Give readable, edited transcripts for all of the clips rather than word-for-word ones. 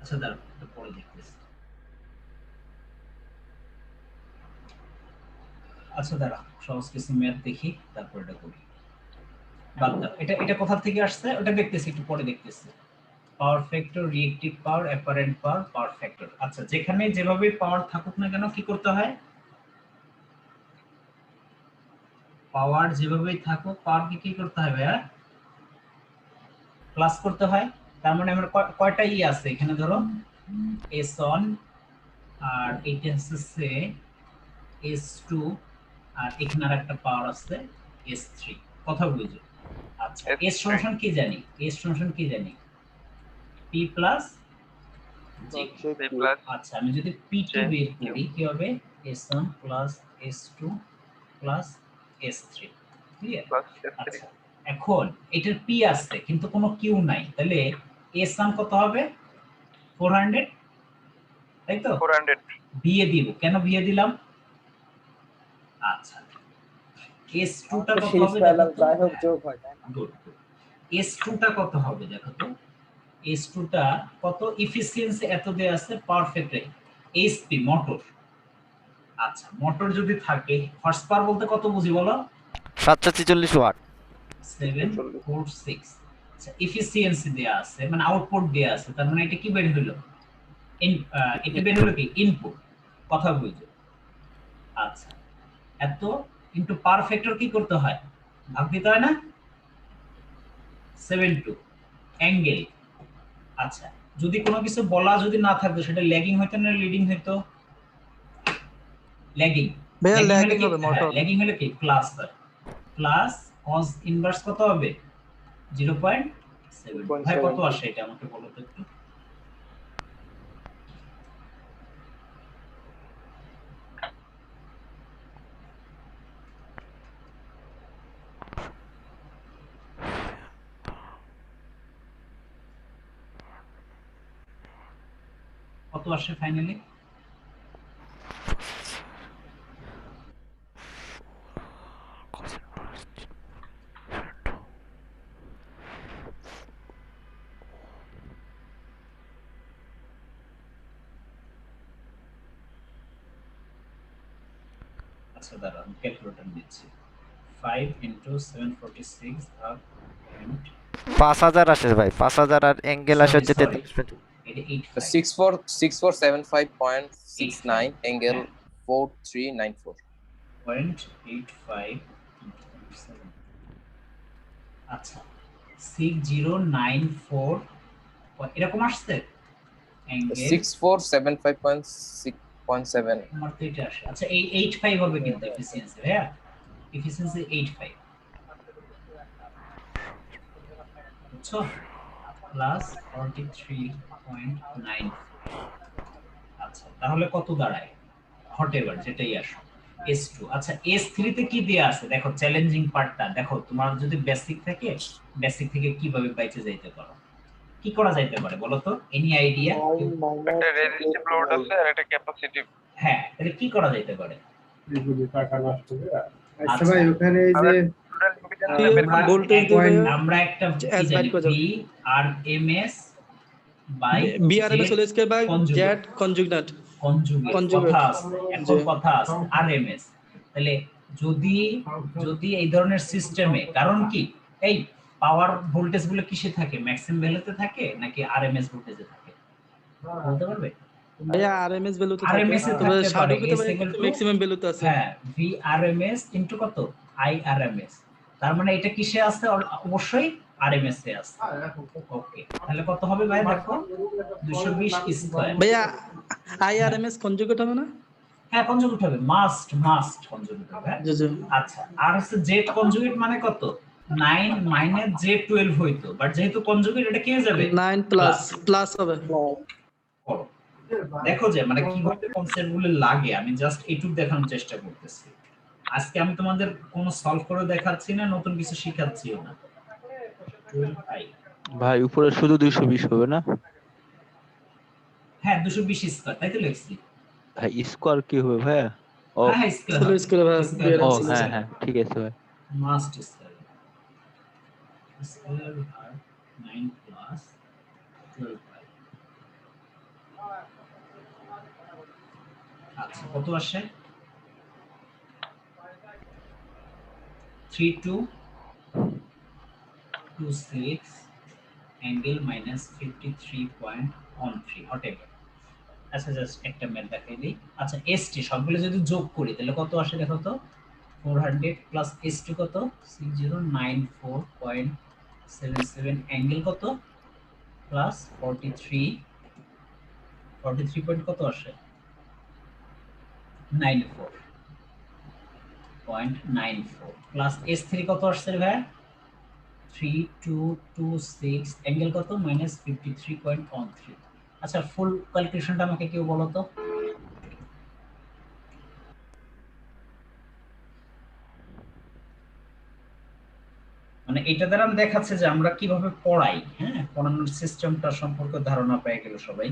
আচ্ছা দাঁড়াও, এটা পরে দেখতেছি। আচ্ছা দাঁড়াও, সহজ কিছু ম্যাথ দেখি, তারপর এটা করি। বাদ দাও, এটা এটা কোথা থেকে আসছে ওটা দেখতেছি, একটু পরে দেখতেছি। পাওয়ার ফ্যাক্টর, রিঅ্যাক্টিভ পাওয়ার, অ্যাপারেন্ট পাওয়ার, পাওয়ার ফ্যাক্টর। আচ্ছা, যেখানে যেভাবে পাওয়ার থাকুক না কেন কি করতে হয়? পাওয়ার যেভাবেই থাকুক, পাওয়ারকে কি করতে হবে? ভাইয়া প্লাস করতে হয়। তার মানে আমরা কয়টা ই আছে এখানে, ধরো S1, আর এইটা হচ্ছে S2, আর এখানে আর একটা পাওয়ার আছে S3। কথা বুঝো? আচ্ছা, S সমান কি জানি? S সমান কি জানি? P plus J। আচ্ছা, আমি যদি P2 বের করি কি হবে? S1 plus S2 plus S3। Clear? আচ্ছা, এখন এটার P আছে কিন্তু কোনো Q নাই, তাহলে S1 কত হবে? 400, তাই তো? 400 বিয়ে দিব, কেন বিয়ে দিলাম? আচ্ছা, S2 টা কত হবে দেখো তো? যাই হোক যোগ হয়, তাই না? গুড। S2 টা কত হবে দেখো তো? S2 টা কত? এফিসিয়েন্সি এত দেয়া আছে, পারফেক্ট HP মোটর। আচ্ছা, মোটর যদি থাকে, হর্স পাওয়ার বলতে কত বুঝি বলো? 743 ওয়াট। 746। আচ্ছা, এফিসিয়েন্সি দেয়া আছে, মানে আউটপুট দেয়া আছে, তার মানে এটা কি বের হলো? এটা বের হলো কি? ইনপুট। কথা বুঝো? আচ্ছা, এত ইনটু পাওয়ার ফ্যাক্টর কি করতে হয়? ভাগ দিতে হয় না? 72 অ্যাঙ্গেল। আচ্ছা, যদি কোনো কিছু বলা যদি না থাকতো, সেটা ল্যাগিং হইতো না লিডিং হইতো? ল্যাগিং। ভাইয়া ল্যাগিং হবে মোটর। ল্যাগিং হলে কি? প্লাস প্লাস cos ইনভার্স কত হবে? 0.7। ভাই কত আসে এটা আমাকে বলো তো একটু। কত আসে ফাইনালি? আচ্ছা দাঁড়াও, আমি ক্যালকুলেটর দিচ্ছি। 5 into 746 ভাগ 5000 আসে ভাই, 5000 আর অ্যাঙ্গেল আসে হচ্ছে 43। এটা 85। 6475.69 angle 4394. 0.85 আচ্ছা 6094 এরকম আসছে অ্যাঙ্গেল 6475.6.7. আমার তো এটা আসে। আচ্ছা, এই 85 হবে কিন্তু এফিসিয়েন্সি, হ্যাঁ এফিসিয়েন্সি 85, বুঝছো? প্লাস 43.9। আচ্ছা, তাহলে কত দাঁড়ায়? হটেভার যেটাই আসো S2। আচ্ছা, S3 তে কি দেয়া আছে দেখো, চ্যালেঞ্জিং পার্টটা দেখো। তোমার যদি বেসিক থাকে, বেসিক থেকে কিভাবে বাইচে যাইতে পারো? কি করা যাইতে পারে বলো তো? Any idea? একটা রেজিস্টিভ লোড আছে আর একটা ক্যাপাসিটিভ। হ্যাঁ, তাহলে কি করা যাইতে পারে? আচ্ছা ভাই, ওখানে এই যে ভোল্টেজ দিবে আমরা একটা কি S জানি? বাইট করে V RMS বাই BRMS হলো স্কয়ার বাই জেড কনজুগেট কথা আছে, এখন কথা আছে RMS। তাহলে যদি যদি এই ধরনের সিস্টেমে, কারণ কি এই পাওয়ার ভোল্টেজ গুলো কিসে থাকে? ম্যাক্সিমাম ভ্যালুতে থাকে নাকি RMS ভোল্টেজে থাকে বলতে পারবে? ভাইয়া আরএমএস ভ্যালুতে থাকে, RMS এ তবে থাকতে পারে শাডোতে S ভাই equal to ম্যাক্সিমাম ভ্যালুতে আছে। হ্যাঁ, VRMS ইনটু কত? IRMS। তার মানে এটা কিসে আছে? অবশ্যই RMS এ আছে। ওকে, তাহলে কত হবে ভাই দেখো? 220 স্কয়ার। ভাইয়া আইআরএমএস কনজুগেট হবে না? হ্যাঁ, কনজুগেট হবে, মাস্ট কনজুগেট হবে। জি জি। আচ্ছা, আর হচ্ছে জেড কনজুগেট মানে কত? 9 মাইনাস J12 হইতো, বাট যেহেতু কনজুগেট এটা কি হয়ে যাবে? 9 প্লাস হবে। করো। দেখো যে মানে কিভাবে কনসেপ্ট গুলো লাগে, আমি জাস্ট এইটুকু দেখানোর চেষ্টা করতেছি। আজকে আমি তোমাদের কোনো সলভ করে দেখাচ্ছি না, নতুন কিছু শেখাচ্ছিও না। 12i ভাই উপরে শুধু 220 হবে না? হ্যাঁ, 220 স্কয়ার, তাই তো লিখছি। ভাই স্কোয়ার কি হবে ভাই? ও হ্যাঁ, স্কয়ার ছিল স্কয়ার ভাই ও হ্যাঁ হ্যাঁ ঠিক আছে ভাই। মাস্ট স্কয়ার স্কয়ার আর 9 প্লাস 12i। কত আসে 3226 অ্যাঙ্গেল মাইনাস 53.13 হোয়াটএভার। আচ্ছা জাস্ট একটা ম্যাথ দেখাই দিই। আচ্ছা এসটি সবগুলো যদি যোগ করি তাহলে কত আসে দেখো তো 400 প্লাস এসটি কত 6094.77 অ্যাঙ্গেল কত প্লাস 43 পয়েন্ট কত আসে 94.94 প্লাস S3 কত আসছে রে ভাই 3226 অ্যাঙ্গেল কত মাইনাস 53.13। আচ্ছা ফুল ক্যালকুলেশনটা আমাকে কেউ বলো তো। মানে এটা দ্বারা দেখাচ্ছে যে আমরা কিভাবে পড়াই, হ্যাঁ পড়ানোর সিস্টেমটা সম্পর্কে ধারণা পেয়ে গেল সবাই।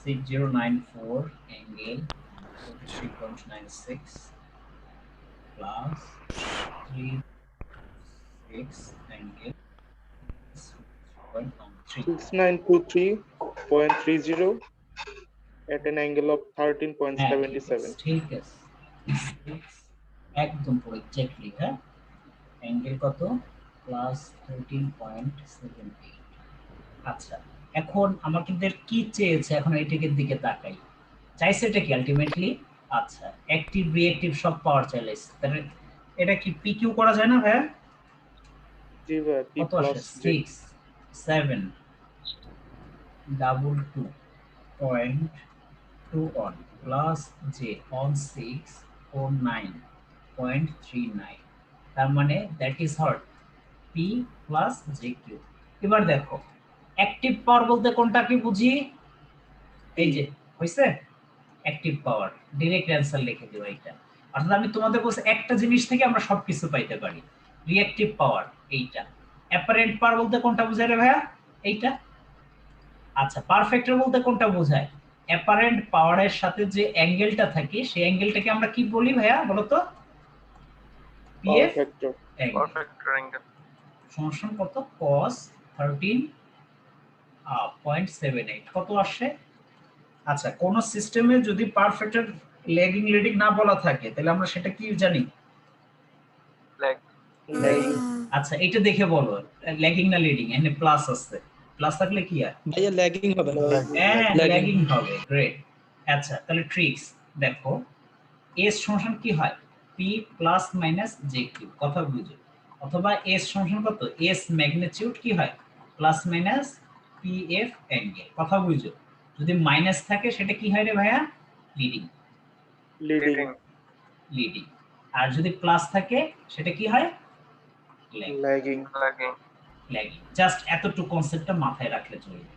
6094 angle 43.96 plus 36 angle 6923.30 at an angle of 13.77. ঠিক আছে একদম পুরো এক্স্যাক্টলি। হ্যাঁ অ্যাঙ্গেল কত প্লাস 13.78। আচ্ছা এখন আমাদের কি চেয়েছে, এখন এইটাকে দিকে তাকাই, চাইছে এটা কি আলটিমেটলি। আচ্ছা অ্যাক্টিভ রিঅ্যাক্টিভ সব পাওয়ার চাইছে, তাহলে এটা কি পিকিউ করা যায় না ভাই? জি ভাই, P কত আসে plus J. 6 7 double 2.21 plus j on 649.39, তার মানে that is hot P plus j Q. এবার দেখো অ্যাক্টিভ পাওয়ার বলতে কোনটা কি বুঝি, এই যে হইছে অ্যাক্টিভ পাওয়ার, ডাইরেক্ট অ্যানসার লিখে দিও এইটা। অর্থাৎ আমি তোমাদের বলছি একটা জিনিস থেকে আমরা সবকিছু পাইতে পারি, রিঅ্যাক্টিভ পাওয়ার এইটা। অ্যাপারেন্ট পাওয়ার বলতে কোনটা বোঝায় রে ভাইয়া এইটা। আচ্ছা পারফেক্টর বলতে কোনটা বোঝায়, অ্যাপারেন্ট পাওয়ারের সাথে যে অ্যাঙ্গেলটা থাকে সেই অ্যাঙ্গেলটাকে আমরা কি বলি ভাইয়া বলো তো, PF Perfecto. Angle. Perfect triangle. সমস্যা কত cos 13.78 কত আসে। আচ্ছা কোন সিস্টেমে যদি পারফেক্টের ল্যাগিং লিডিং না বলা থাকে তাহলে আমরা সেটা কি জানি, Leg. আচ্ছা এটা দেখে বলো ল্যাগিং না লিডিং, এখানে প্লাস আছে, প্লাস থাকলে কি হয় ভাইয়া ল্যাগিং হবে। হ্যাঁ Lagging. ল্যাগিং হবে, গ্রেট। আচ্ছা তাহলে ট্রিক্স দেখো, এস সমান কি হয় P plus minus j Q, কথা বুঝো। অথবা এস সমান কত এস ম্যাগনিটিউড কি হয় plus minus P F angle, কথা বুঝো। যদি মাইনাস থাকে সেটা কি হয় রে ভাইয়া লিডিং, Leading. লিডিং। আর যদি প্লাস থাকে সেটা কি হয় Lagging. Lagging. ল্যাগিং। জাস্ট এতটুকু কনসেপ্টটা মাথায় রাখলে চলবে।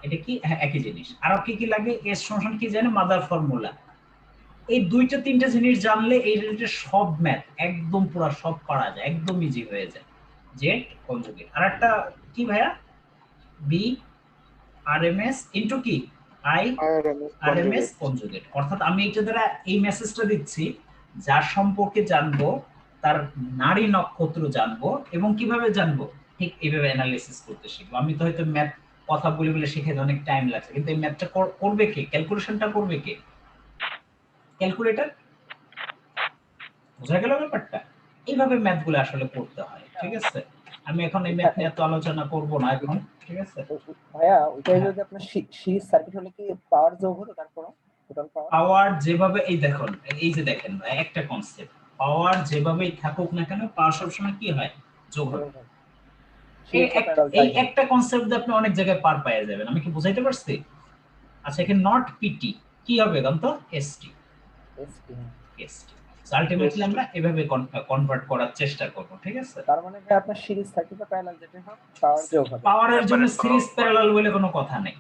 এটা কি হ্যাঁ, একই জিনিস। আর কি কি লাগে এস সমান কি জানে মাদার ফর্মুলা, এই দুইটা তিনটা জিনিস জানলে এই রিলেটেড সব ম্যাথ একদম পুরো সব করা যায়, একদম ইজি হয়ে যায়। জেড কনজুগেট আর একটা কি ভাইয়া বি আরএমএস ইনটু কি আই RMS. RMS conjugate. অর্থাৎ আমি এটা দ্বারা এই মেসেজটা দিচ্ছি যার সম্পর্কে জানবো তার নারী নক্ষত্র জানবো এবং কিভাবে জানবো ঠিক এইভাবে অ্যানালিসিস করতে শিখবো। আমি তো হয়তো ম্যাথ কথা বলে বলে শিখে অনেক টাইম লাগছে, কিন্তু এই ম্যাথটা করবে কে, ক্যালকুলেশনটা করবে কে, ক্যালকুলেটর। বোঝা গেল ব্যাপারটা, এইভাবে ম্যাথগুলো আসলে করতে হয়, ঠিক আছে। আমি এখন এই ম্যাথ নিয়ে এত আলোচনা করব না এখন, ঠিক আছে। ভাইয়া ওইটাই হ্যাঁ। যদি আপনার সিরিজ সার্কিট হলে কি পাওয়ার যোগ হতো তারপর টোটাল পাওয়ার? পাওয়ার যেভাবে এই দেখুন এই যে দেখেন ভাই একটা কনসেপ্ট, পাওয়ার যেভাবেই থাকুক না কেন পাওয়ার সবসময় কি হয় যোগ হয়। এই একটা কনসেপ্ট আপনি অনেক জায়গায় পার পাওয়া যাবেন, আমি কি বুঝাইতে পারছি? আচ্ছা এখানে নট পিটি কি হবে গান তো এসটি, এসটি আলটিমেটলি আমরা এভাবে কনভার্ট করার চেষ্টা করব, ঠিক আছে। তার মানে ভাই আপনার সিরিজ সার্কিট বা প্যারালাল যেটা হয় পাওয়ার যোগ হবে। পাওয়ারের জন্য সিরিজ প্যারালাল বলে কোনো কথা নেই,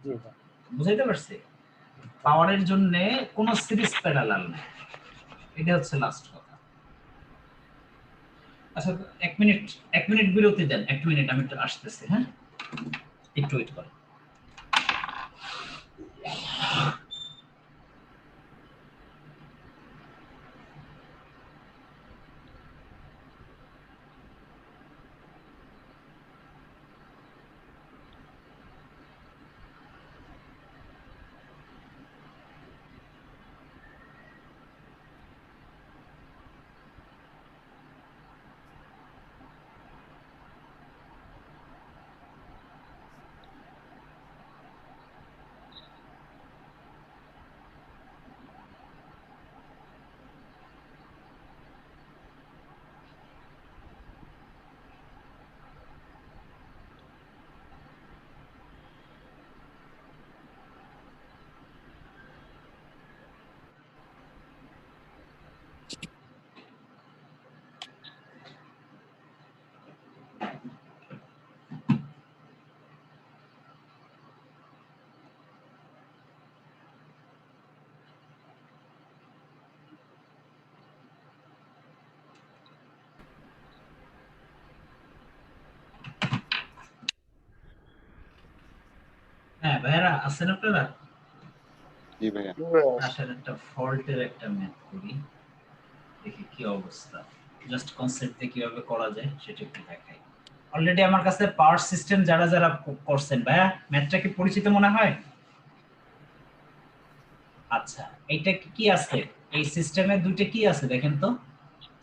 জি ভাই বুঝাইতে পারছি? পাওয়ারের জন্য কোনো সিরিজ প্যারালাল নেই, এটা হচ্ছে লাস্ট কথা। আচ্ছা এক মিনিট বিরতি দেন, এক মিনিট আমি একটু আসতেছি, হ্যাঁ একটু ওয়েট করুন। হ্যাঁ ভাইরা আছেন আপনারা? জি ভাইয়া। আসলে একটা ফল্টের একটা ম্যাথ করি, দেখি কি অবস্থা। জাস্ট কনসেপ্টে কিভাবে করা যায় সেটা একটু দেখাই। অলরেডি আমার কাছে পাওয়ার সিস্টেম যারা যারা করছেন ভাইয়া, ম্যাথটা কি পরিচিত মনে হয়? আচ্ছা, এইটা কি আছে? এই সিস্টেমে দুইটা কি আছে দেখেন তো,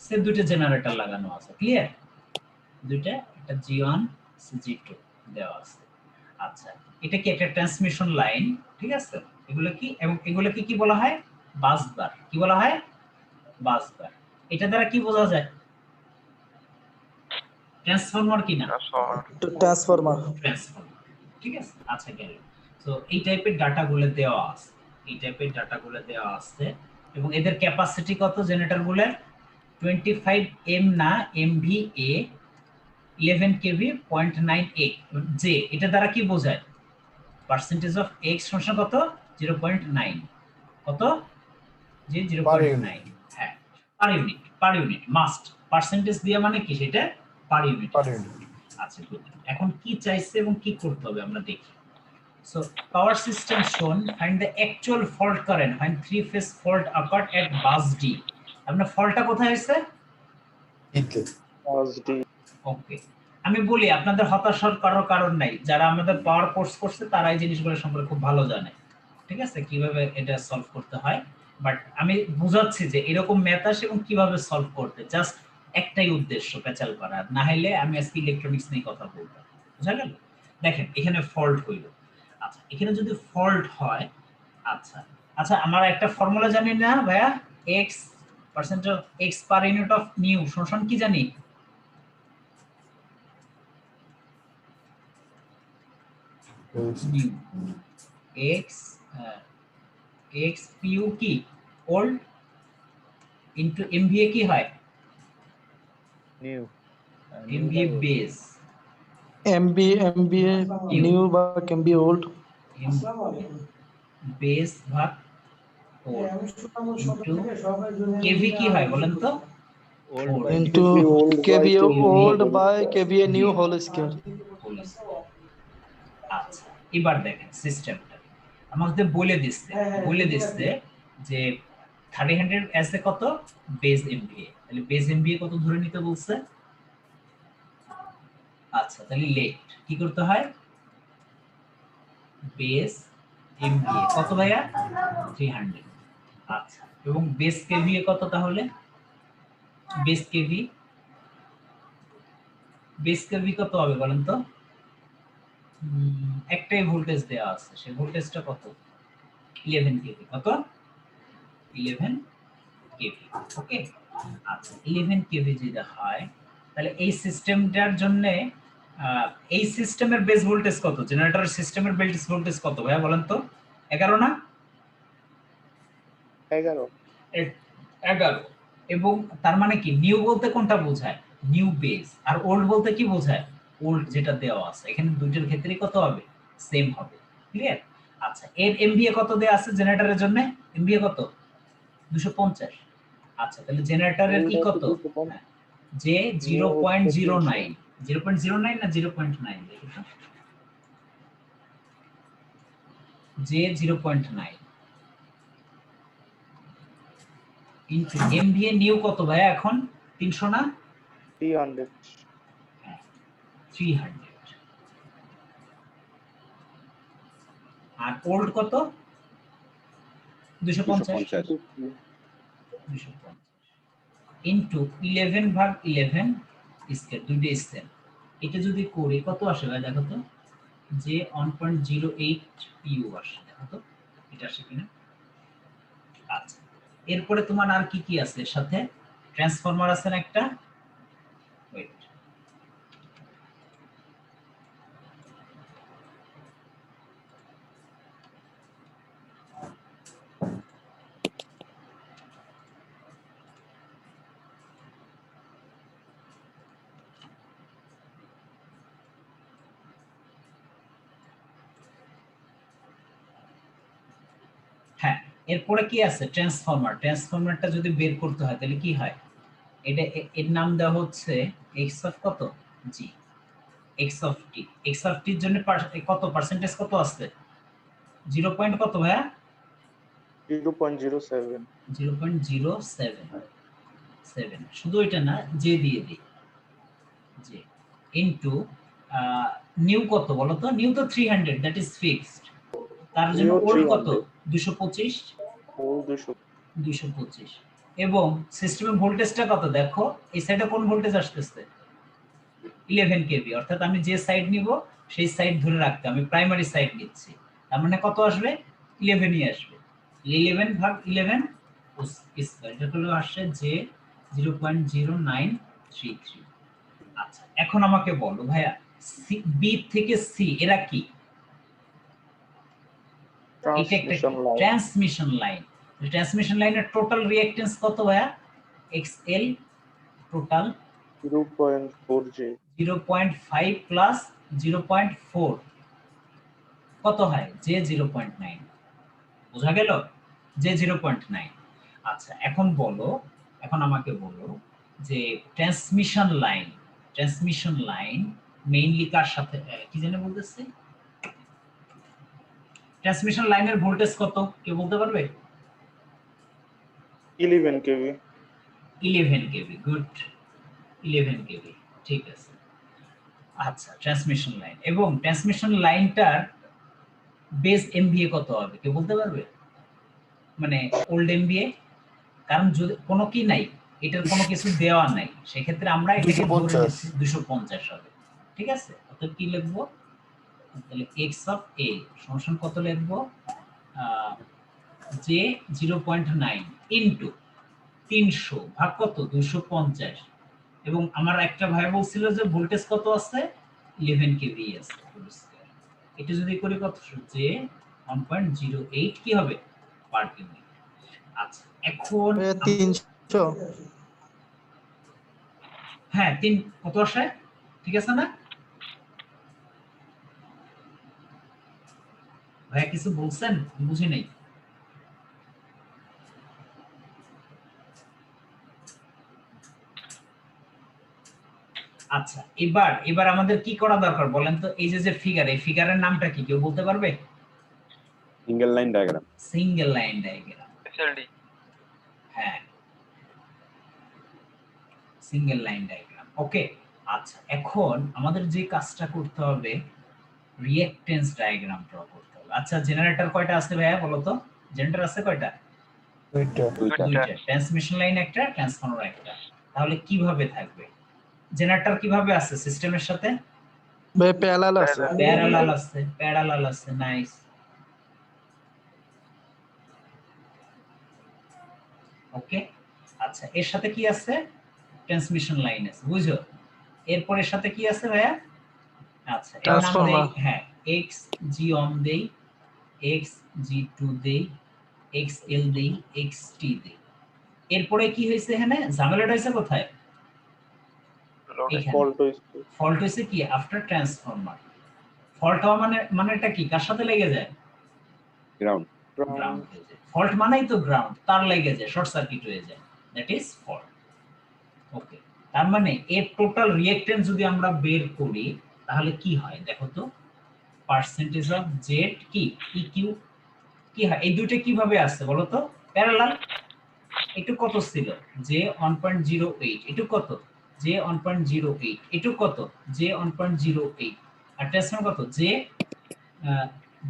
সে দুইটা জেনারেটর লাগানো আছে, ক্লিয়ার? দুইটা, একটা G1 G2 দেওয়া আছে। আচ্ছা, এটা কি একটা ট্রান্সমিশন লাইন, ঠিক আছে? এগুলো কি, এবং এগুলোকে কি বলা হয়? বাসবার। কি বলা হয়? বাসবার। এটা দ্বারা কি বোঝা যায়? ট্রান্সফরমার কি না? ট্রান্সফরমার। ট্রান্সফরমার, ঠিক আছে? আচ্ছা গেল। সো এই টাইপের ডাটাগুলো দেওয়া আছে, এই টাইপের ডাটাগুলো দেওয়া আছে, এবং এদের ক্যাপাসিটি কত জেনারেটরগুলোর? 25 এম না এমভিএ 11 কেভি 0.98 জে। এটা দ্বারা কি বোঝায়? পার্সেন্টেজ অফ এক্স সমান কত? 0.9। কত? যে 0.9। হ্যাঁ, per unit, per unit must. Percentage দিয়ে মানে কি সেটা? Per unit. আচ্ছা গুড। এখন কি চাইছে এবং কি করতে হবে আমরা দেখি। So power system shown, find the actual fault current when three phase fault occurred at bus D. আপনার ফল্টটা কোথায় হয়েছে? ওকে, আমি বলি আপনাদের হতাশার কারণ নাই, যারা আমাদের পাওয়ার কোর্স করছে তারা এই জিনিসগুলো সম্পর্কে খুব ভালো জানে, ঠিক আছে, কিভাবে এটা সলভ করতে হয়। বাট আমি বুঝাচ্ছি যে এরকম ম্যাথ আসে এবং কিভাবে সলভ করতে, জাস্ট একটাই উদ্দেশ্য, পেঁচাল করার। না হলে আমি আজকে ইলেকট্রনিক্স নিয়ে কথা বলবো, বুঝা গেল? দেখেন এখানে ফল্ট হইল। আচ্ছা, এখানে যদি ফল্ট হয়, আচ্ছা আচ্ছা, আমার একটা ফর্মুলা জানি না ভাইয়া, x percent of x per unit of new সমান কি জানি? এক্স এক্স পিউ কি ওল্ড ইনটু এমভিএ কি হয়? New. MVA base, MVA new বা এমবিএ ওল্ড, বেস ভাগ ইনটু কেভি কি হয় বলেন তো? Into kVA old by kVA new whole square. আচ্ছা, এবার দেখেন সিস্টেমটা আমাদের বলে দিচ্ছে যে 300 এস এ কত? Base MVA. তাহলে বেস এমভিএ কত ধরে নিতে বলছে? আচ্ছা, তাহলে লেট কি করতে হয়? বেস এমভিএ কত ভাইয়া? 300। আচ্ছা, এবং বেস কেভিএ কত তাহলে? বেস কেভি কত হবে বলেন তো? একটাই ভোল্টেজ দেওয়া আছে, সেই ভোল্টেজটা কত? 11 কেভি। কত? 11 কেভি। ওকে, আচ্ছা 11 কেভি যদি হয়, তাহলে এই সিস্টেমটার জন্য এই সিস্টেমের বেস ভোল্টেজ কত? জেনারেটরের সিস্টেমের বেস ভোল্টেজ কত ভাইয়া বলেন তো? 11 না? 11। এবং তার মানে কি নিউ বলতে কোনটা বোঝায়? New base. আর ওল্ড বলতে কি বোঝায়? ওল্ড যেটা দেওয়া আছে। এখানে দুইটার ক্ষেত্রেই কত হবে? সেম হবে, ক্লিয়ার? আচ্ছা, এর এমভিএ কত দেয়া আছে জেনারেটরের জন্য? এমভিএ কত? 250। আচ্ছা, তাহলে জেনারেটরের কি কত? যে 0.09 0.09 না 0.9 দেখি তো, যে 0.9 ইনটু এমভিএ নিউ কত ভাইয়া এখন? 300 না? 300। 300। আর ওল্ড কত? 250 ইনটু 11 ভাগ 11 স্কয়ার, দুইটা স্কয়ার। এটা যদি করি কত আসে ভাই দেখো তো? যে 1.08 পিউ আসে, দেখো তো এটা আসে কিনা। আচ্ছা, এরপরে তোমার আর কি কি আছে? এর সাথে ট্রান্সফরমার আছে না একটা? ওয়েট, হ্যাঁ এরপরে কি আছে? ট্রান্সফরমার। ট্রান্সফরমারটা যদি বের করতে হয় তাহলে কি হয়? এটা এর নাম দেওয়া হচ্ছে এক্স অফ কত? জি, x of t. X of টির জন্য কত পার্সেন্টেজ কত আছে? 0 পয়েন্ট কত ভাইয়া? 0.07 0.077 শুধু এটা না, জে দিয়ে দিই, জে ইনটু নিউ কত বলো তো? নিউ তো 300, দ্যাট ইজ ফিক্সড। তার জন্য New ওল্ড কত? 300 225, whole 200 225। এবং সিস্টেমের ভোল্টেজটা কত দেখো, এই সাইডে কোন ভোল্টেজ আসতেছে? 11 কেভি। অর্থাৎ আমি যে সাইড নিব সেই সাইড ধরে রাখতে, আমি প্রাইমারি সাইড নিচ্ছি, তার মানে কত আসবে? 11 ই আসবে। 11 ভাগ 11 এটা হলো আসছে যে 0.0933। আচ্ছা এখন আমাকে বলো ভাইয়া, বি থেকে সি এরা কি? এটা একটা transmission line transmission line. Transmission লাইনের টোটাল রিঅ্যাকট্যান্স কত ভাইয়া? এক্সএল টোটাল 0.4J 0.5 প্লাস 0.4 কত হয়? যে 0.9। বোঝা গেল? যে 0.9। আচ্ছা এখন বলো, এখন আমাকে বলো যে ট্রান্সমিশন লাইন মেইনলি কার সাথে কি জানে বলতেছে? ট্রান্সমিশন লাইনের ভোল্টেজ কত কেউ বলতে পারবে? 11 kV 11 কেভি। গুড, 11 কেভি, ঠিক আছে। আচ্ছা ট্রান্সমিশন লাইন, এবং ট্রান্সমিশন লাইনটার বেস এমভিএ কত হবে কেউ বলতে পারবে? মানে ওল্ড এমভিএ, কারণ যদি কোনো কি নাই, এটার কোনো কিছু দেওয়া নাই, সেক্ষেত্রে আমরা এটাকে ধরে নিচ্ছি 250 হবে। ঠিক আছে, অর্থাৎ কি লিখবো তাহলে এক্স অফ এ সমান কত লিখবো? যে 0.9 ইনটু 300 ভাগ কত? 250। এবং আমার একটা ভাই বলছিল যে ভোল্টেজ কত আছে? 11 কেভি আছে। এটা যদি করি কত? যে 1.08 কি হবে? পার কিমি। আচ্ছা এখন 300 হ্যাঁ 3 কত আসে? ঠিক আছে না ভাইয়া? কিছু বলছেন বুঝি নাই। আচ্ছা এবার আমাদের কি করা দরকার বলেন তো? এই যে ফিগার, এই ফিগারের নামটা কি কেউ বলতে পারবে? Single line diagram single line diagram. হ্যাঁ সিঙ্গেল লাইন ডায়াগ্রাম। ওকে আচ্ছা এখন আমাদের যে কাজটা করতে হবে, রিঅ্যাকট্যান্স ডায়াগ্রাম ড্র করতে হবে। আচ্ছা জেনারেটর কয়টা আছে ভাইয়া বলো তো? জেনারেটর আছে কয়টা? দুইটা। ট্রান্সমিশন লাইন একটা, ট্রান্সফরমার একটা। তাহলে কিভাবে থাকবে জেনারেটর? কিভাবে আছে সিস্টেমের সাথে? ভাই প্যারালাল আছে। প্যারালাল আছে। নাইস। ওকে আচ্ছা এর সাথে কি আছে? ট্রান্সমিশন লাইন আছে, বুঝছো? এরপর এর সাথে কি আছে ভাইয়া? আচ্ছা এর নাম দেই, হ্যাঁ এক্স জি অন দেই, এক্স জি টু দেই, এক্স এল দেই, এক্স টি দেই। এরপরে কি হয়েছে? এখানে ঝামেলাটা হয়েছে কোথায়? ফল্ট হয়েছে কি? After transformer. ফল্ট হওয়া মানেটা কি? কার সাথে লেগে যায়? গ্রাউন্ড গ্রাউন্ড হয়ে যায়। ফল্ট মানেই তো গ্রাউন্ড, তার লেগে যায়, শর্ট সার্কিট হয়ে যায়, দ্যাট ইজ ফল্ট। ওকে তার মানে এর টোটাল রিঅ্যাকট্যান্স যদি আমরা বের করি তাহলে কি হয় দেখো তো? পার্সেন্টেজ অফ জেড কি ইকিউ কি হয়? এই দুইটা কিভাবে আসছে বলো তো? প্যারালাল। একটু কত ছিল? যে 1.08। একটু কত? যে 1.08। একটু কত? যে 1.08। আর ট্রান্সফরমার কত? যে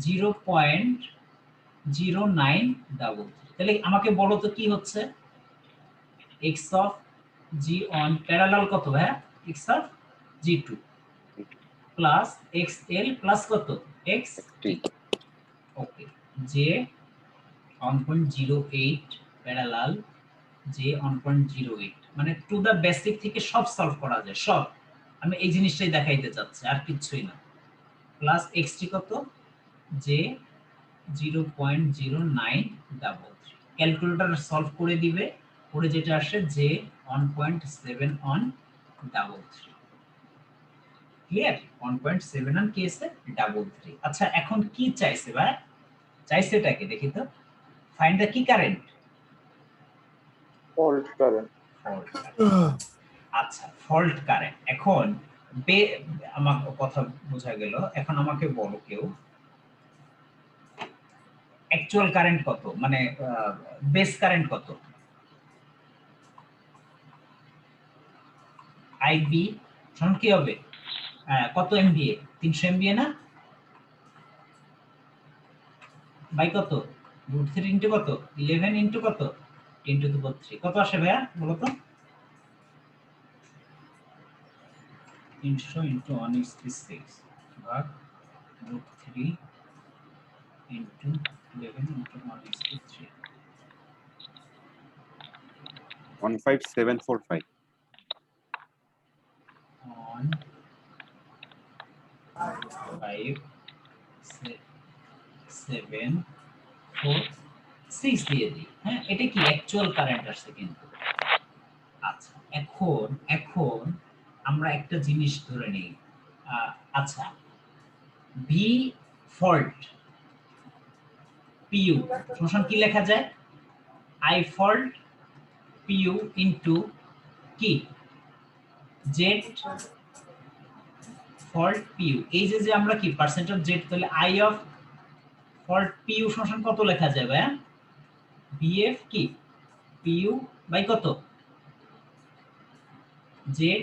0.0933। তাহলে আমাকে বলো তো কি হচ্ছে? x of G on parallel কত ভাইয়া? x অফ জি2 প্লাস xl প্লাস কত? xt। ওকে যে 1.08 প্যারালাল যে 1.08 মানে টু দা বেসিক থেকে সব সলভ করা যায়, সব। আমি এই জিনিসটাই দেখাইতে চাচ্ছি, আর কিছুই না। প্লাস xt কত? যে 0.0933। ক্যালকুলেটর সলভ করে দিবে, করে যেটা আসে যে 1.7133। ক্লিয়ার? 1.71 কি আছে? 33। আচ্ছা এখন কি চাইছে ভাই? চাইছে এটাকে দেখি তো। ফাইন্ড দ্য কি কারেন্ট? ফল্ট কারেন্ট আচ্ছা ফল্ট কারেন্ট। এখন আমার কথা বোঝা গেল। এখন আমাকে বলো কেউ অ্যাকচুয়াল কারেন্ট কত, মানে বেস কারেন্ট কত? আইবি সমান কি হবে? কত এমভিএ? 300 এমভিএ না বাই কত? √3 ইনটু কত? 11 ইনটু কত? 10⁻³ কত আসে ভাইয়া বলো তো? 300 ইনটু 1/6 ভাগ √3 ইনটু 11 ইনটু 1/3 15745 on 5 7 4 6 দিয়ে দিই। হ্যাঁ, এটা কি অ্যাকচুয়াল কারেন্ট আসছে কিন্তু। আচ্ছা, এখন আমরা একটা জিনিস ধরে নিই। আচ্ছা, ভি ফল্ট পিইউ সমান কি লেখা যায়? আই ফল্ট পিইউ ইনটু কি জেড ফল্ট পিইউ। এই যে আমরা কি পার্সেন্ট অফ জেড, তাহলে আই অফ ফল্ট পিইউ সমান কত লেখা যাবে? বিএফ কি পিইউ বাই কত? জেড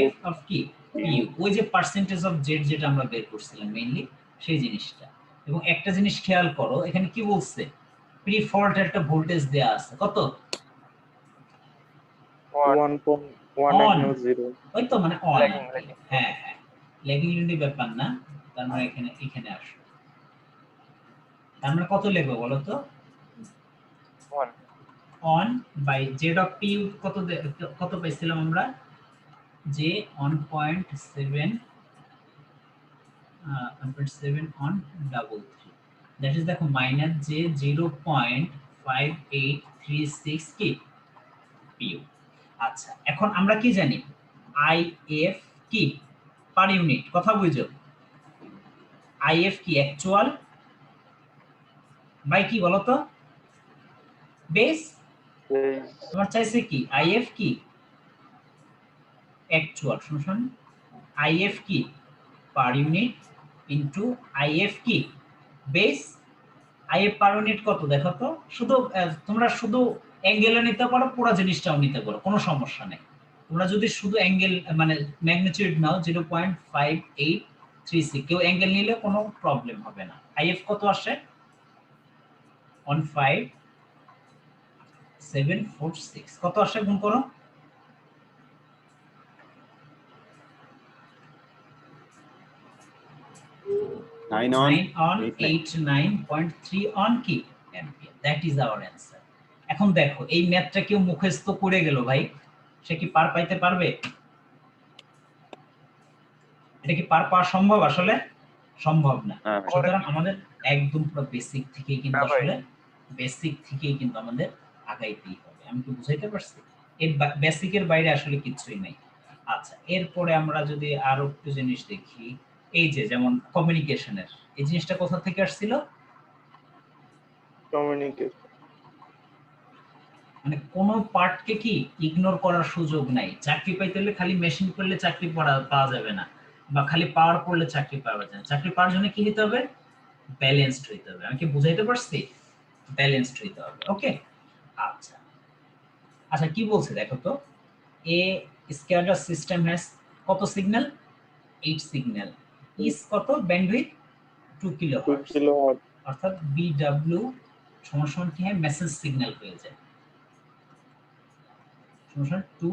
এফ অফ কি পিইউ। ওই যে পার্সেন্টেজ অফ জেড যেটা আমরা বের করছিলাম মেইনলি সেই জিনিসটা। এবং একটা জিনিস খেয়াল করো, এখানে কি বলছে? প্রি ফল্ট একটা ভোল্টেজ দেয়া আছে কত? 1.190 ওই তো মানে অন। হ্যাঁ হ্যাঁ, ল্যাগিং ইউনিটি ব্যাপার না। তার মানে এখানে আসো, তার মানে কত লিখবো বলো তো? 1 on by Z of PU কত পাইছিলাম আমরা? যে 1.7 on √3, দ্যাট ইজ দেখো মাইনাস যে 0.5836 কি পিইউ। আচ্ছা, এখন আমরা কি জানি? আইএফ কি পার ইউনিট, কথা বুঝো? আইএফ কি অ্যাকচুয়াল বাই কি বলো তো? বেস। তোমার চাইছে কি? আইএফ কি অ্যাকচুয়াল সমান আইএফ কি পার ইউনিট ইনটু আইএফ কি বেস। আইএফ পার ইউনিট কত দেখো তো? শুধু তোমরা শুধু অ্যাঙ্গেলে নিতে পারো, পুরো জিনিসটাও নিতে পারো, কোনো সমস্যা নেই। তোমরা যদি শুধু অ্যাঙ্গেল মানে ম্যাগনিটিউড নাও 0.5836, কেউ অ্যাঙ্গেল নিলে কোনো প্রবলেম হবে না। আইএফ কত আসে? 15746 কত আসে গুণ করো? 9 on 89.3 on কি ampere. That is our answer. এখন দেখো এই ম্যাথটা কেউ মুখস্থ করে গেল ভাই, সে কি পার পাইতে পারবে? এটা কি পার পাওয়া সম্ভব? আসলে সম্ভব না। সুতরাং আমাদের একদম পুরো বেসিক থেকেই কিন্তু আসলে আমাদের আগাইতেই হবে। আমি কি বুঝাইতে পারছি? এর বেসিকের বাইরে আসলে কিছুই নাই। আচ্ছা, এরপরে আমরা যদি আরো একটু জিনিস দেখি, এই যে যেমন কমিউনিকেশনের এই জিনিসটা কোথা থেকে আসছিল? কমিউনিকেশন। মানে কোন পার্টকে কি ইগনোর করার সুযোগ নাই। চাকরি পাইতে হলে খালি মেশিন করলে চাকরি পাওয়া যাবে না, বা খালি পাওয়ার করলে চাকরি পাওয়া যাবে না। চাকরি পাওয়ার জন্য কি হতে হবে? ব্যালেন্সড হইতে হবে। আমি কি বুঝাইতে পারছি? ব্যালেন্সড হইতে হবে। ওকে, আচ্ছা আচ্ছা, কি বলছে দেখো তো? এ স্ক্যাডার সিস্টেম হ্যাজ কত সিগন্যাল? 8 সিগন্যাল। ইজ কত? Bandwidth 2 kilohertz. অর্থাৎ বিডব্লিউ সমান কি হয়? মেসেজ সিগন্যাল হয়ে যায় সমান 2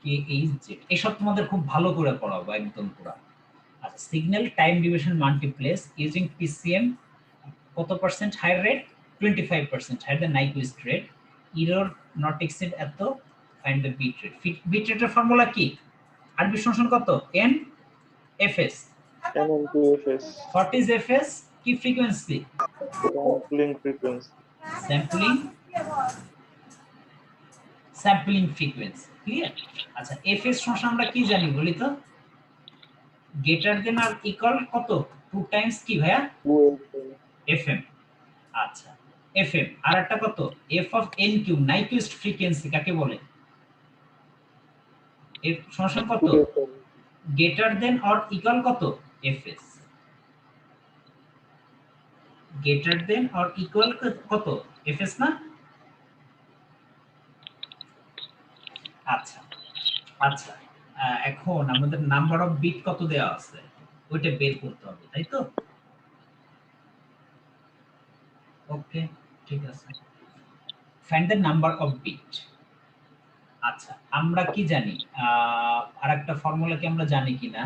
কেএইচজেড। এসব তোমাদের খুব ভালো করে পড়াবো একদম পুরো। আচ্ছা, signal time division multiplexed using PCM কত percent higher rate? 25% higher than Nyquist rate. Error not exceed এত, find the bit rate. Bit রেটের ফর্মুলা কি? আরবি সমান কত? N FS. N into fs, what is FS? কি frequency? sampling frequency. Sampling frequency. Clear? আচ্ছা, FS সমান আমরা কি জানি বলি তো? গ্রেটার দেন আর ইকুয়াল কত? 2 টাইমস কি ভাইয়া? এফএম। আচ্ছা, এফএম আর একটা কত? F of N Q, Nyquist frequency কাকে বলে? এফ সমান কত? গ্রেটার দেন অর ইকুয়াল কত? FS. Greater than or equal কত fs না? আচ্ছা আচ্ছা, এখন আমাদের নাম্বার অফ বিট কত দেওয়া আছে ওইটা বের করতে হবে, তাই তো? ওকে, ঠিক আছে। Find the number of bit. আচ্ছা, আমরা কি জানি, আরেকটা ফর্মুলা কি আমরা জানি কিনা,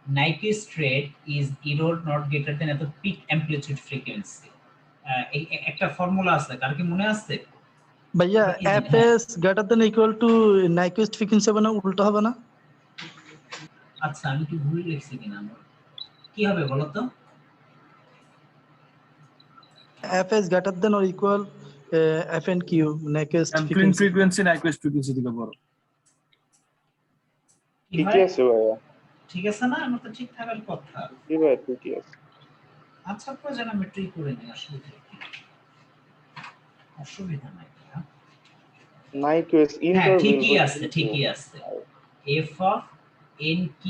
Nyquist rate is error not greater than এত পিক অ্যামপ্লিটিউড ফ্রিকোয়েন্সি। এই একটা ফর্মুলা আছে, কার কি মনে আছে? ভাইয়া fs greater than equal to Nyquist frequency হবে না, উল্টো হবে না? আচ্ছা, আমি কি ভুল লিখছি কিনা, আমার কি হবে বলো তো? fs greater than or equal fnq Nyquist sampling frequency। Frequency নাইকুইস্ট frequency থেকে বড়। কি ঠিকই হয়? আছে ভাইয়া, ঠিক আছে না? আমার তো ঠিক থাকার কথা। কি ভাইয়া ঠিকই আছে। আচ্ছা, প্রয়োজন আমি ট্রি করে নিই, অসুবিধা কি? অসুবিধা নাই। নাইকুইস্ট হ্যাঁ, ইন্টারভেল ঠিকই আছে, ঠিকই আছে। f of nq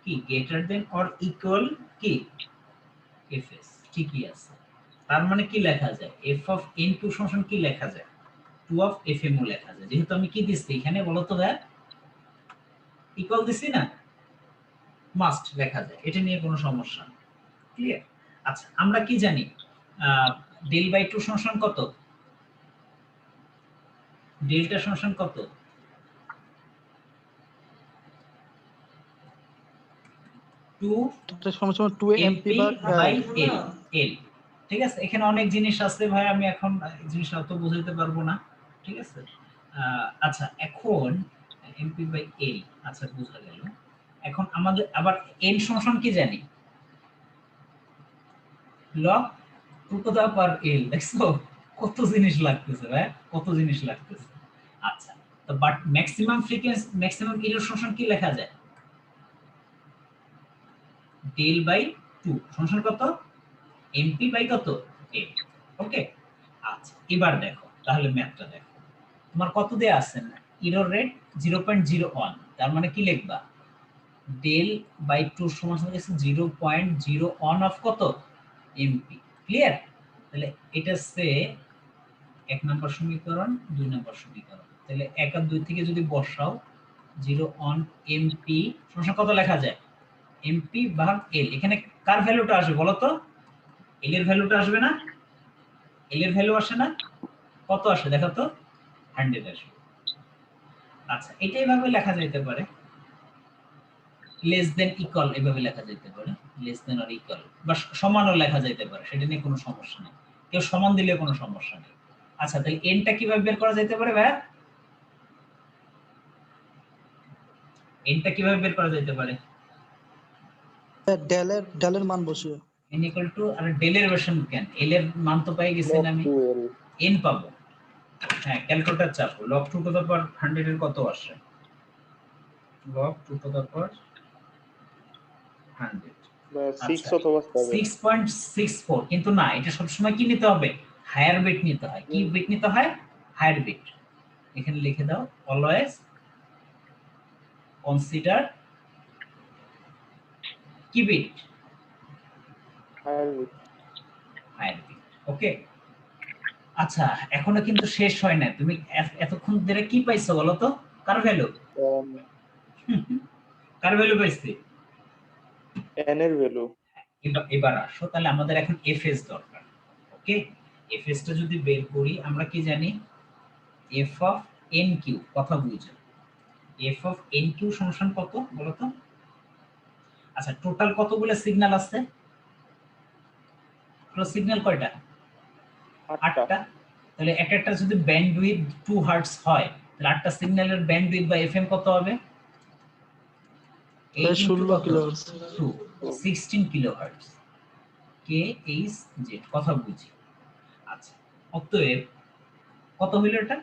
কি গ্রেটার দেন অর ইকুয়াল কি fs, ঠিকই আছে। তার মানে কি লেখা যায়, f of nq সমান কি লেখা যায়, 2 of fm ও লেখা যায়। যেহেতু আমি কি দিছি এখানে বলো তো ভাই, ইকুয়াল দিছি না, মাস্ট লেখা যায়, এটা নিয়ে কোনো সমস্যা নেই। ক্লিয়ার? আচ্ছা, আমরা কি জানি ডেল বাই 2 সমান কত, ডেল্টা সমান কত? 2 এটা সমান 2 mp বাই l। ঠিক আছে, এখানে অনেক জিনিস আছে ভাই, আমি এখন জিনিস অত বুঝাইতে পারবো না, ঠিক আছে? আচ্ছা, এখন mp বাই l, আচ্ছা বুঝা গেল। এখন আমাদের আবার n সমান কি জানি, log 2 to the power l। দেখছো কত জিনিস লাগতেছে ভাই, কত জিনিস লাগতেছে। আচ্ছা, তো but maximum frequency, maximum error সমান কি লেখা যায়, ডেল বাই 2 সমান কত, mp বাই কত l। ওকে, আচ্ছা এবার দেখো তাহলে ম্যাথটা দেখো, তোমার কত দেয়া আছে না, এরর রেট 0.01, তার মানে কি লিখবা, ডেল বাই 2 সমান হচ্ছে 0.01 অফ কত mp। ক্লিয়ার? তাহলে এটা হচ্ছে 1 নম্বর সমীকরণ, 2 নম্বর সমীকরণ। তাহলে 1 আর 2 থেকে যদি বসাও 0 mp সমান কত লেখা যায়, mp ভাগ l। এখানে কার ভ্যালুটা আসবে বলো তো, l এর ভ্যালুটা আসবে না, l এর ভ্যালু আসে না, কত আসে দেখো তো, 100 আসবে। আচ্ছা, এটা এইভাবে লেখা যেতে পারে, লেস দেন ইকুয়াল এভাবে লেখা যেতে পারে, লেস দেন অর ইকুয়াল, বা সমানও লেখা যেতে পারে, সেটা নিয়ে কোনো সমস্যা নেই, কেউ সমান দিলে কোনো সমস্যা নেই। আচ্ছা, তাহলে এনটা কিভাবে বের করা যেতে পারে ভাই, এনটা কিভাবে বের করা যেতে পারে, ডেলের মান বসিয়ে n ইকুয়াল টু, আর ডেলের ভার্সন কেন, এল এর মান তো পাই গেছি না আমি, n পাবো। হ্যাঁ, ক্যালকুলেটর চাপো, log 2 টু দ্য পাওয়ার 100 এর কত আসে, log 2 টু দ্য পাওয়ার 100, 6 অথবা 7, 6.64। কিন্তু না, এটা সব সময় কি নিতে হবে, হায়ার বিট নিতে হয়। কি বিট নিতে হয়, হায়ার বিট। এখানে লিখে দাও, অলওয়েজ কনসিডার কি bit, higher bit. Higher bit. Okay, আচ্ছা এখনো কিন্তু শেষ হয় না, তুমি এতক্ষণ ধরে কি পাইছো বলো তো, কার ভ্যালু, কার ভ্যালু পাইছি, n এর ভ্যালু। এবার আসো, তাহলে আমাদের এখন fs দরকার। ওকে, fs টা যদি বের করি, আমরা কি জানি, f of nq, কথা বুঝো, f of nq সমান কত বলো তো। আচ্ছা, টোটাল কতগুলো সিগন্যাল আছে, টোটাল সিগন্যাল কয়টা, 8টা। তাহলে এক একটা যদি ব্যান্ডউইথ 2 হার্টজ হয়, তাহলে 8টা সিগন্যালের ব্যান্ডউইথ বা এফএম কত হবে, 16 kilohertz, 16 kilohertz, K H Z, কথা বুঝি। আচ্ছা, অতএব কত হইল এটা,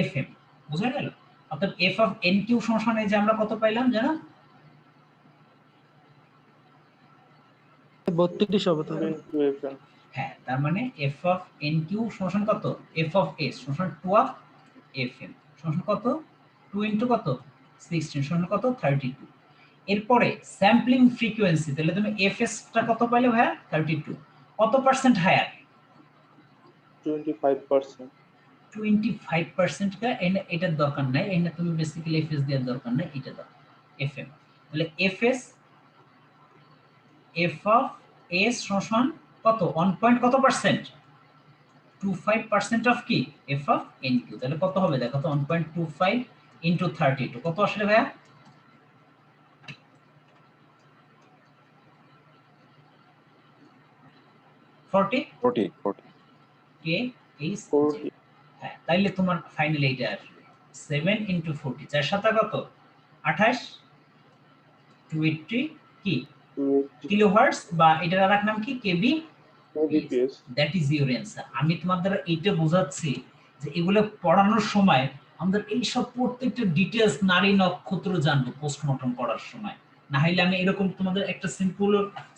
এফএম, বুঝা গেল? অর্থাৎ এফ অফ এন কিউ সমান এই যে আমরা কত পাইলাম জানো, 32 হবে তাহলে। হ্যাঁ, তার মানে এফ অফ এন কিউ সমান কত, এফ অফ এস সমান 2 অফ এফ এম সমান কত, 2 ইনটু কত 16 সমান কত 32। এরপরে স্যাম্পলিং ফ্রিকোয়েন্সি, তাহলে তুমি এফ এস টা কত পাইলে ভাইয়া 32, কত পার্সেন্ট হায়ার? 25%. 25% কা এটার দরকার নাই, এটা তুমি বেসিক্যালি এফএস দেওয়ার দরকার নাই, এটা দাও এফএম। তাহলে এফএস এফ অফ এস সমান কত 1 কত পার্সেন্ট 25% অফ কি এফ অফ এন কিউ। তাহলে কত হবে দেখো তো 1.25 ইনটু 32 কত আসলে ভাইয়া? 40 কে এইচ 40. হ্যাঁ, তাইলে তোমার ফাইনাল এইটা আসবে 7 ইনটু 40 4 7 কত 28 280 কি 280 কিলোহার্টজ বা এটার আরেক নাম কি কেবি kbps. That is your answer. আমি তোমাদের দ্বারা এইটা বোঝাচ্ছি যে এগুলো পড়ানোর সময় আমাদের এই সব প্রত্যেকটা ডিটেইলস নারী নক্ষত্র জানবো পোস্টমর্টম করার সময়। না হলে আমি এরকম তোমাদের একটা সিম্পল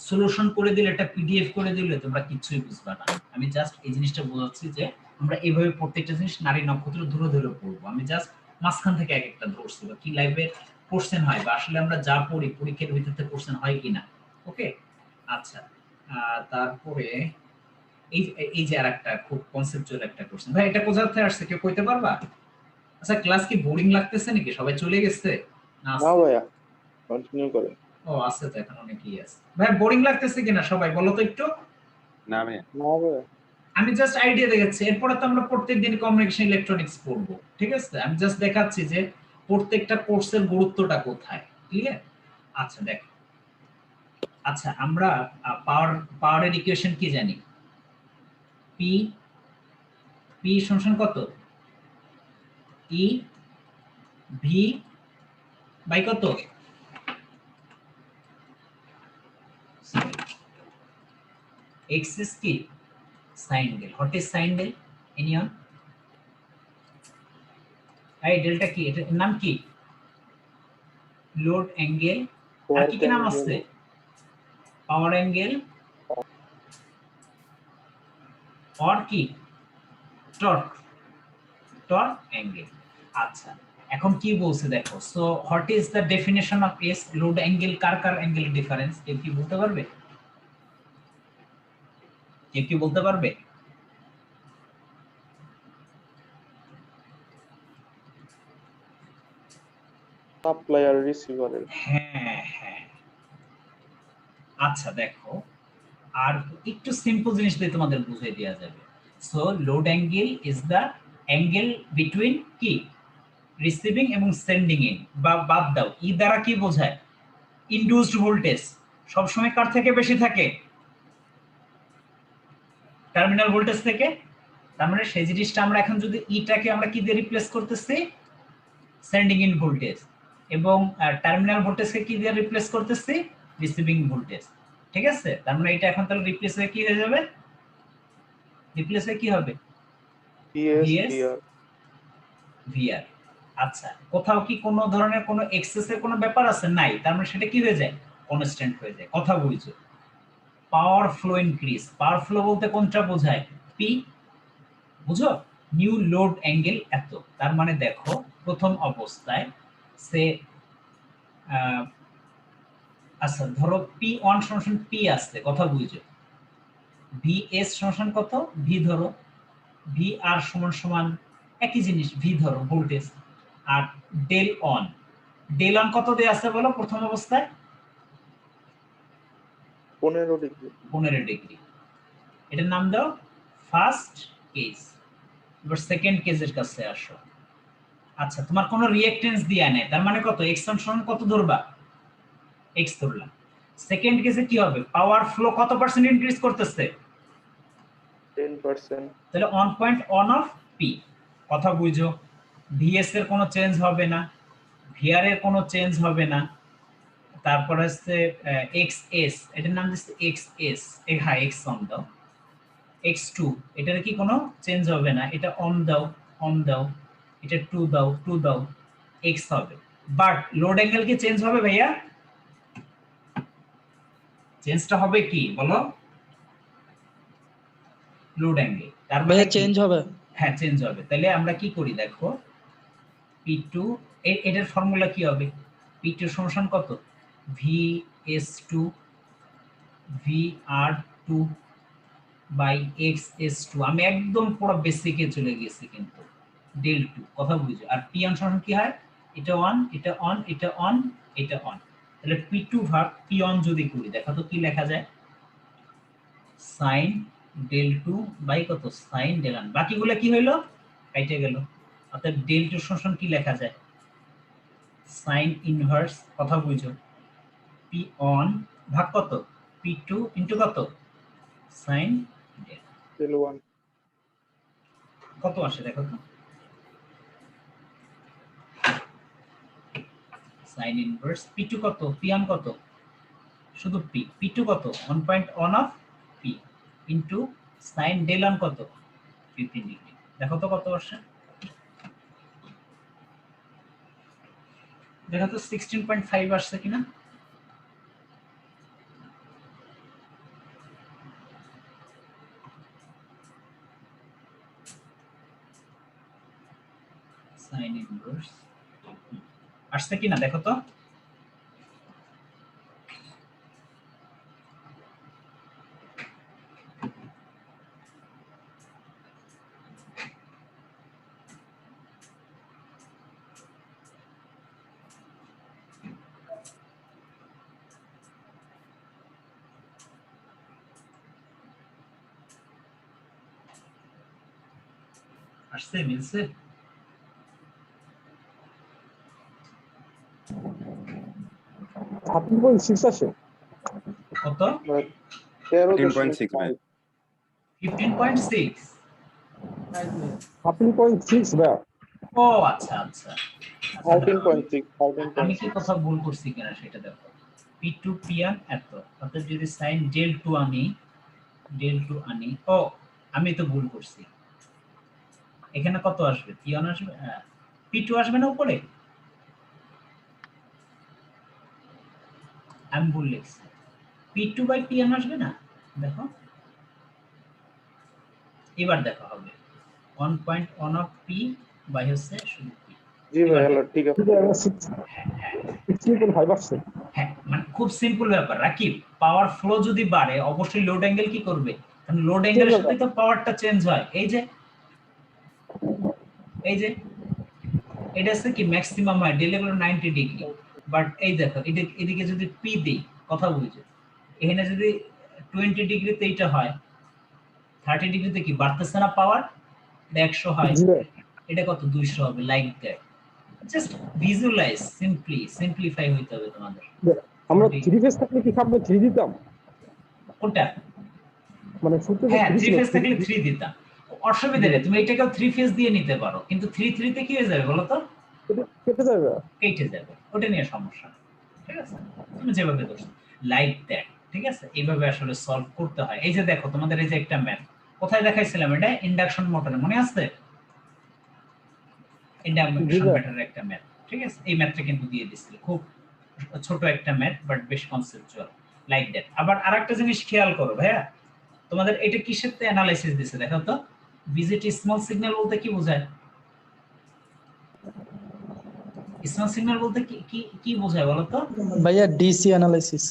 সলিউশন করে দিলে একটা পিডিএফ করে দিলে তোমরা কিছুই বুঝবে না। আমি জাস্ট এই জিনিসটা বোঝাচ্ছি যে আমরা এইভাবে প্রত্যেকটা জিনিস নারী নক্ষত্র ধরে ধরে পড়বো। আমি জাস্ট মাঝখান থেকে এক একটা ধরছি বা কি লাইভে কোশ্চেন হয় বা আসলে আমরা যা পড়ি পরীক্ষার ভিতরে কোশ্চেন হয় কিনা। ওকে আচ্ছা, তারপরে এই যে আরেকটা খুব কনসেপচুয়াল একটা কোশ্চেন ভাই, এটা কোথা থেকে আসছে কেউ কইতে পারবা? আচ্ছা ক্লাস কি বোরিং লাগতেছে নাকি, সবাই চলে গেছে না? না ভাইয়া, কন্টিনিউ করেন। ও আছে তো এখন অনেকেই আছে। ভাই বোরিং লাগতেছে কিনা সবাই বলো তো একটু। না ভাইয়া। না ভাইয়া, আমি জাস্ট আইডিয়া দেখাচ্ছি, এরপরে তো আমরা প্রত্যেকদিন কমিউনিকেশন ইলেকট্রনিক্স পড়বো, ঠিক আছে? আমি জাস্ট দেখাচ্ছি যে প্রত্যেকটা কোর্সের গুরুত্বটা কোথায়, ক্লিয়ার? আচ্ছা দেখো, আচ্ছা আমরা পাওয়ারের ইকুয়েশন কি জানি? পি পি সমান কত ই ভি বাই কত এক্স ইজ কি sine del. What is sine del anyone? এই ডেল্টা কি, এটার নাম কি? Load angle. আর কি কি নাম আছে? পাওয়ার অ্যাঙ্গেল और কি টর্ক অ্যাঙ্গেল। আচ্ছা এখন কি বলছে দেখো, so what is the definition of S load angle, car angle difference কেউ কি বলতে পারবে? কেউ কি বলতে পারবে? সাপ্লায়ার রিসিভারের। হ্যাঁ হ্যাঁ আচ্ছা দেখো, আর একটু সিম্পল জিনিস দিয়ে তোমাদের বুঝিয়ে দেওয়া যাবে। So load angle is the angle between কি রিসিভিং এবং সেন্ডিং এন্ড, বা বাদ দাও ই দ্বারা কি বোঝায়? ইনডিউসড ভোল্টেজ সবসময় কার থেকে বেশি থাকে? টার্মিনাল ভোল্টেজ থেকে। তার মানে সেই জিনিসটা আমরা এখন যদি ইটাকে আমরা কি দিয়ে রিপ্লেস করতেছি? সেন্ডিং ইন ভোল্টেজ, এবং টার্মিনাল ভোল্টেজকে কি দিয়ে রিপ্লেস করতেছি? রিসিভিং ভোল্টেজ, ঠিক আছে? তার মানে এটা এখন তাহলে রিপ্লেস হয়ে কি হয়ে যাবে? রিপ্লেস হয়ে কি হবে? PS VR. আচ্ছা কোথাও কি কোনো ধরনের কোনো এক্সেসের কোনো ব্যাপার আছে? নাই। তার মানে সেটা কি হয়ে যায়? কনস্ট্যান্ট হয়ে যায়। কথা বুঝছো? পাওয়ার ফ্লো ইনক্রিজ, পাওয়ার ফ্লো বলতে কোনটা বোঝায়? পি, বুঝো? নিউ লোড অ্যাঙ্গেল এত। তার মানে দেখো প্রথম অবস্থায় সে আচ্ছা ধরো পি ওয়ান সমান পি আসছে, কথা বুঝছো? ভি এস সমান কত? ভি ধরো, ভি আর সমান সমান একই জিনিস, ভি ধরো ভোল্টেজ। আর ডেল অন কত দিয়ে আছে বলো প্রথম অবস্থায়? 15 ডিগ্রি। 15 ডিগ্রি। এটার নাম দাও ফার্স্ট কেস। এবার সেকেন্ড কেসের কাছে আসো। আচ্ছা তোমার কোনো রিঅ্যাকট্যান্স দেয়া নেই, তার মানে কত? এক্স সমান কত ধরবা? এক্স ধরলাম। সেকেন্ড কেসে কি হবে? পাওয়ার ফ্লো কত পার্সেন্ট ইনক্রিজ করতেছে? 10%। তাহলে 1.1 অফ পি। কথা বুঝো? ভিএস এর কোনো চেঞ্জ হবে না, ভিআর এর কোনো চেঞ্জ হবে না। তারপর হচ্ছে এক্স এস, এটার নাম দিচ্ছে এক্স এস, হ্যাঁ এক্স অন দাও। এক্স টু, এটার কি কোনো চেঞ্জ হবে না, এটা অন দাও, এটা টু দাও, এক্স হবে। বাট লোড অ্যাঙ্গেল কি চেঞ্জ হবে ভাইয়া? চেঞ্জটা হবে কি বলো? Load angle. তার মানে চেঞ্জ হবে। হ্যাঁ চেঞ্জ হবে। তাহলে আমরা কি করি দেখো, P2 এটার ফর্মুলা কি হবে? P2 সমান কত? VS2 VR2 by x S two, আমি একদম পুরো বেসিকে চলে গেছি কিন্তু ডেল টু, কথা বুঝো। আর পি অন সমান কি হয়, এটা অন এটা অন এটা অন এটা অন, তাহলে পি টু ভাগ পি অন যদি করি দেখো তো কি লেখা যায়, সাইন ডেল টু বাই কত সাইন ডেল ওয়ান, বাকিগুলো কি হইলো কাইটে গেল, অর্থাৎ ডেল টু সমান কি লেখা যায়, সাইন ইনভার্স, কথা বুঝো, পি অন ভাগ কত পি টু ইনটু কত সাইন ডেল, ডেল 1 কত আসে দেখো তো, সাইন ইনভার্স পি টু কত পি অন কত শুধু পি, পি টু কত 1.1 of P into sine del on কত 15 ডিগ্রি, দেখো তো কত আসে, দেখো তো 16.5 আসছে কিনা, সাইন ইনভার্স আসছে কিনা দেখো তো, আসছে মিলছে, আপনি কোন 6 আছে কত 13.6 ভাই। 15.6, আপনি পয়েন্ট 6 ভাই ও আচ্ছা আচ্ছা, 13.6 আমি কি কথা ভুল করছি কিনা সেটা দেখো, পি টু পি অন এত, অর্থাৎ যদি সাইন ডেল টু আনি ও আমি তো ভুল করছি, এখানে কত আসবে পি অন আসবে, পি টু আসবে না উপরে, আমি ভুল লিখছি, P two by P on আসবে না, দেখো এবার দেখা হবে 1.1 অফ পি বাই হচ্ছে শুধু পি, জি ভাই হ্যালো ঠিক আছে 16.5 আসছে হ্যাঁ মানে খুব সিম্পল ব্যাপার রাকিব, পাওয়ার ফ্লো যদি বাড়ে অবশ্যই লোড অ্যাঙ্গেল কি করবে, কারণ লোড অ্যাঙ্গেলের সাথে তো পাওয়ারটা চেঞ্জ হয়, এই যে এটা হচ্ছে কি ম্যাক্সিমাম হয় ডেল হলো 90 ডিগ্রি, বাট এই দেখো এদিকে যদি পি দেই, কথা বুঝছো, এখানে যদি 20 ডিগ্রিতে এটা হয় 30 ডিগ্রিতে কি বাড়তেছে না পাওয়ার, 100 হয়, এটা কত 200 হবে, like that, just visualise, simplify হইতে হবে তোমাদের, আমরা 3 ফেজ থাকলে কি সামনে 3 দিতাম কোনটা, মানে সূত্রে হ্যাঁ 3 ফেজ থাকলে 3 দিতাম, অসুবিধা নেই, তুমি এটাকেও 3 ফেজ দিয়ে নিতে পারো, কিন্তু 3 তে কি হয়ে যাবে বলো তো, কেটে যাবে কেটে যাবে, ওটা নিয়ে সমস্যা নেই, ঠিক আছে, তুমি যেভাবে করছো লাইক দ্যাট, ঠিক আছে, এইভাবে আসলে সলভ করতে হয়। এই যে দেখো তোমাদের এই যে একটা ম্যাথ কোথায় দেখাইছিলাম, এটা ইন্ডাকশন মোটরে মনে আছে, ইন্ডাকশন মোটরের একটা ম্যাথ, ঠিক আছে, এই ম্যাথটা কিন্তু দিয়ে দিছিল, খুব ছোট একটা ম্যাথ বাট বেশ কনসেপচুয়াল, লাইক দ্যাট। আবার আরেকটা জিনিস খেয়াল করো ভাইয়া, তোমাদের এটা কিসের তে অ্যানালাইসিস দিছে দেখো তো, ভিজিট স্মল সিগন্যাল বলতে কি বোঝায়, স্মল সিগন্যাল বলতে কি কি কি বোঝায় বলো তো, ভাইয়া ডিসি অ্যানালাইসিস,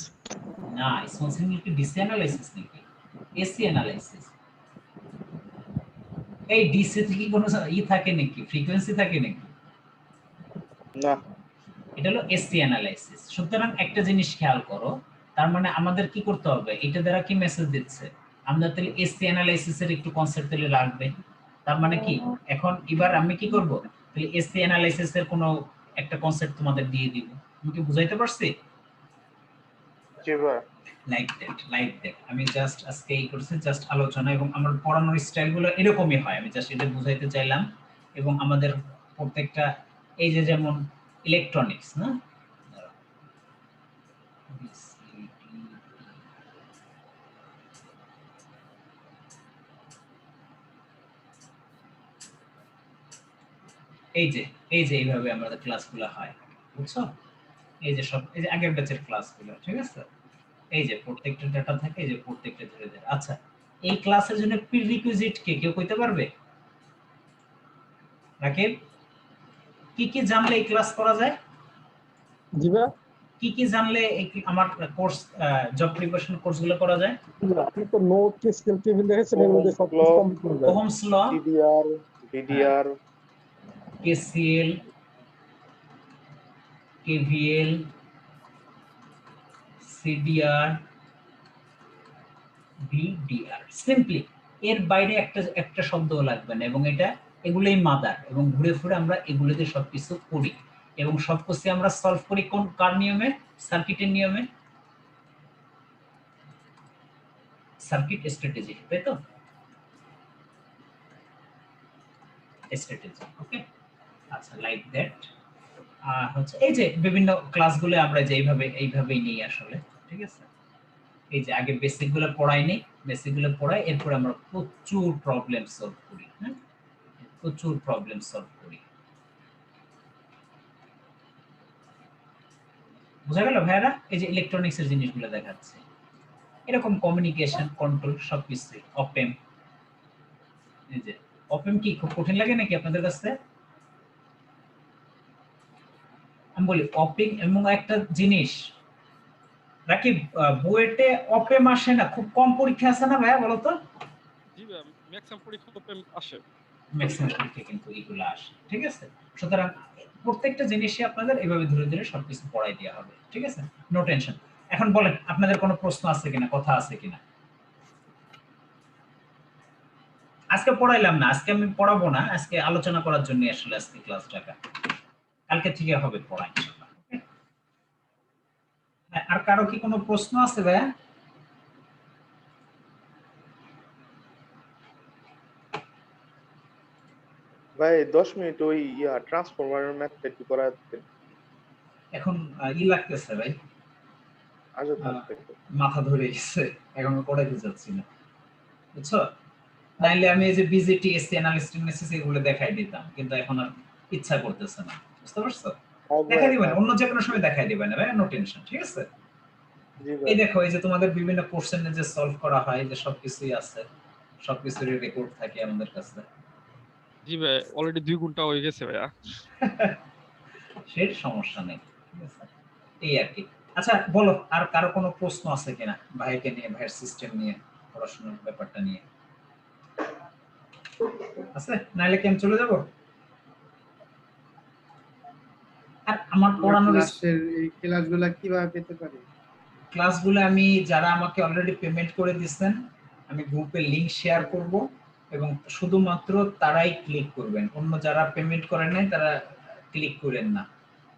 না স্মল সিগন্যাল কি ডিসি অ্যানালাইসিস নাকি এসি অ্যানালাইসিস, এই ডিসি থেকে কোনো থাকে নাকি ফ্রিকোয়েন্সি থাকে নাকি, না এটা হলো এসি অ্যানালাইসিস। সুতরাং একটা জিনিস খেয়াল করো, তার মানে আমাদের কি করতে হবে, এটা দ্বারা কি মেসেজ দিচ্ছে, আমরা তাহলে এসি অ্যানালাইসিসের একটু কনসেপ্ট তাহলে লাগবে, তার মানে কি এখন এবার আমি কি করব, তাহলে এসি অ্যানালাইসিসের কোনো একটা কনসেপ্ট তোমাদের দিয়ে দিব, আমি কি বুঝাইতে পারছি, জি ভাই লাইক দ্যাট আমি জাস্ট আজকে এই করছি, জাস্ট আলোচনা, এবং আমার পড়ানোর স্টাইলগুলো এরকমই হয়, আমি জাস্ট এটা বুঝাইতে চাইলাম, এবং আমাদের প্রত্যেকটা এই যে যেমন ইলেকট্রনিক্স না, এই যে এইভাবে আমাদের ক্লাসগুলো হয়, বুঝছো, এই যে সব এই যে আগের ব্যাচের ক্লাসগুলো, ঠিক আছে, এই যে প্রত্যেকটা ডাটা থাকে, এই যে প্রত্যেকটা ধরে ধরে। আচ্ছা এই ক্লাসের জন্য প্রিরিকুইজিট কে কেউ কইতে পারবে, রাকিব কি কি জানলে এই ক্লাস করা যায়, জি ভাই কি কি জানলে আমার কোর্স জব প্রিপারেশন কোর্সগুলো করা যায়? আপনি তো নোট কে স্কেল টেবিল দেখেছেন, এর মধ্যে সব কিছু কমপ্লিট করে যায়। Ohm's law, CDR, VDR, KCL, KVL, CDR, VDR. Simply এর বাইরে একটা শব্দ লাগবে না, এবং এগুলোই মাদার, এবং ঘুরে ফিরে আমরা এগুলোতে সবকিছু করি, এবং সবকিছু আমরা সলভ করি কোন কার নিয়মে? সার্কিটের নিয়মে, সার্কিট স্ট্র্যাটেজি, তাই তো? স্ট্র্যাটেজি, ওকে। আচ্ছা, লাইক দ্যাট। হচ্ছে এই যে বিভিন্ন ক্লাসগুলো আমরা যে এইভাবেই নিই আসলে, ঠিক আছে? এই যে আগে বেসিকগুলো পড়াই নেই, বেসিকগুলো পড়াই, এরপর আমরা প্রচুর প্রবলেম সলভ করি। হ্যাঁ, প্রচুর প্রবলেম সলভ করি। বুঝা গেল ভাইরা? এই যে ইলেকট্রনিক্স এর জিনিসগুলো দেখাচ্ছে, এরকম কমিউনিকেশন কন্ট্রোল সবকিছু। অপেম, এই যে অপেম কি খুব কঠিন লাগে নাকি আপনাদের কাছে? আমি বলি অপেম এমন একটা জিনিস নাকি বুয়েটে অপেম আসে না, খুব কম পরীক্ষা আছে না ভাইয়া, বলো তো? জি ভাই, ম্যাক্সিমাম পরীক্ষা অপেম আসে, ম্যাক্সিমাম পরীক্ষা কিন্তু এগুলো আসে, ঠিক আছে? সুতরাং প্রত্যেকটা জিনিসই আপনাদের এভাবে ধরে ধরে সবকিছু পড়াই দেওয়া হবে, ঠিক আছে? No tension. এখন বলেন আপনাদের কোনো প্রশ্ন আছে কিনা, কথা আছে কিনা? আজকে পড়াইলাম না, আজকে আমি পড়াবো না, আজকে আলোচনা করার জন্য আসলে আজকে ক্লাসটা, কালকে থেকে হবে পড়া ইনশাআল্লাহ। ওকে, আর কারো কি কোনো প্রশ্ন আছে ভাইয়া? ভাই 10 মিনিট ওই ট্রান্সফরমারের ম্যাথটা একটু করাতে। এখন লাগতেছে ভাই, আজও থাকতে। মাথা ধরে গেছে, এখন পড়াইতে যাচ্ছি না, বুঝছো? নাইলে আমি এই যে বিজিটি এসসি অ্যানালিস্টিক এগুলো দেখাই দিতাম, কিন্তু এখন আর ইচ্ছা করতেছে না, বুঝতে পারছো? দেখাই দিবেন, অন্য যে কোনো সময় দেখাই দিবেন ভাই, নো টেনশন, ঠিক আছে? জি ভাই। এই দেখো, এই যে তোমাদের বিভিন্ন কোশ্চেনে যে সলভ করা হয়, যে সবকিছুই আছে, সবকিছুরই রেকর্ড থাকে আমাদের কাছে। জি ভাই, অলরেডি 2 ঘন্টা হয়ে গেছে ভাইয়া। সেই সমস্যা নেই, ঠিক আছে? এই আর কি। আচ্ছা বলো, আর কারো কোনো প্রশ্ন আছে কিনা ভাইকে নিয়ে, ভাইয়ের সিস্টেম নিয়ে, পড়াশোনার ব্যাপারটা নিয়ে? আছে? নাইলে কি আমি চলে যাব? আর আমার পড়ানোর এই ক্লাসগুলো কিভাবে পেতে পারি? ক্লাসগুলো আমি, যারা আমাকে অলরেডি পেমেন্ট করে দিয়েছেন, আমি গ্রুপে লিংক শেয়ার করব, এবং শুধুমাত্র তারাই ক্লিক করবেন, অন্য যারা পেমেন্ট করেন নাই তারা ক্লিক করেন না।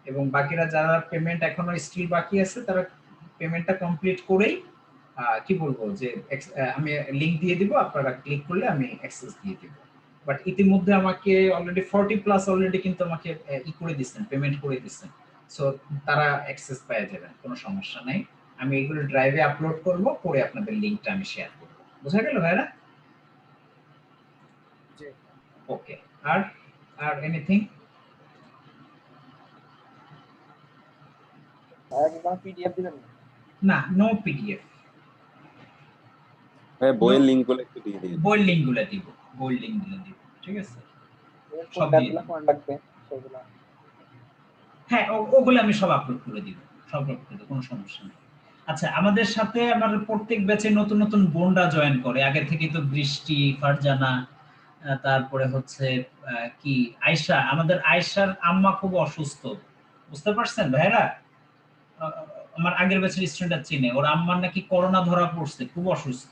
এবং বাকিরা যারা পেমেন্ট এখনো স্টিল বাকি আছে, তারা পেমেন্টটা কমপ্লিট করেই কি বলবো যে আমি লিংক দিয়ে দিব, আপনারা ক্লিক করলে আমি অ্যাক্সেস দিয়ে দিব। বাট ইতিমধ্যে আমাকে অলরেডি 40+ অলরেডি কিন্তু আমাকে করে দিচ্ছেন, পেমেন্ট করে দিচ্ছেন, সো তারা অ্যাক্সেস পেয়ে যাবেন, কোনো সমস্যা নাই। আমি এগুলো ড্রাইভে আপলোড করব, পরে আপনাদের লিংকটা আমি শেয়ার করব। বুঝা গেল ভাইরা? জি। ওকে, আর এনিথিং? একদম পিডিএফ দিবেন না, নো পিডিএফ। হ্যাঁ, বইয়ের লিংকগুলো একটু দিয়ে দিন। বইয়ের লিংকগুলো দিব, বইয়ের লিংকগুলো দিব, ঠিক আছে? সব দিয়ে দিন। কোন লাগবে সেগুলো? হ্যাঁ, ওগুলো আমি সব আপলোড করে দিব, সব আপলোড করে দিব, কোনো সমস্যা নেই। আচ্ছা, আমাদের সাথে আমার প্রত্যেক ব্যাচে নতুন নতুন বোনরা জয়েন করে, আগে থেকে তো বৃষ্টি, ফারজানা, তারপরে হচ্ছে কি আয়শা। আমাদের আয়শার আম্মা খুব অসুস্থ, বুঝতে পারছেন ভাইরা? আমার আগের ব্যাচের স্টুডেন্টরা চিনে, ওর আম্মার নাকি করোনা ধরা পড়ছে, খুব অসুস্থ,